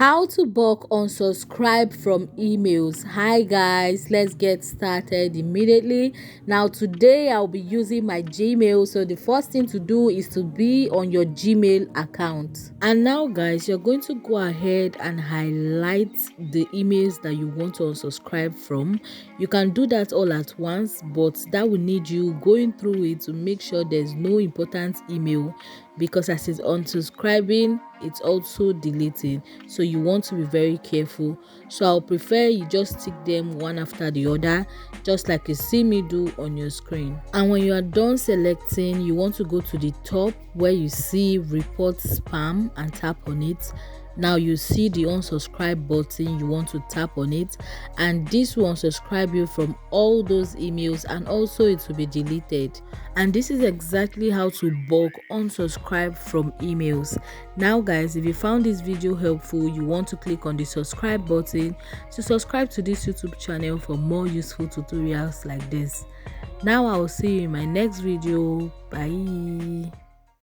How to bulk unsubscribe from emails. Hi guys, let's get started immediately. Now today I'll be using my Gmail, so the first thing to do is to be on your Gmail account. And now guys, you're going to go ahead and highlight the emails that you want to unsubscribe from. You can do that all at once, but that will need you going through it to make sure there's no important email, because as it's unsubscribing, it's also deleting, so you want to be very careful. So I'll prefer you just tick them one after the other, just like you see me do on your screen. And when you are done selecting, you want to go to the top where you see report spam and tap on it. Now you see the unsubscribe button, you want to tap on it, and this will unsubscribe you from all those emails, and also it will be deleted. And this is exactly how to bulk unsubscribe from emails. Now guys, if you found this video helpful, you want to click on the subscribe button to subscribe to this YouTube channel for more useful tutorials like this. Now I will see you in my next video. Bye.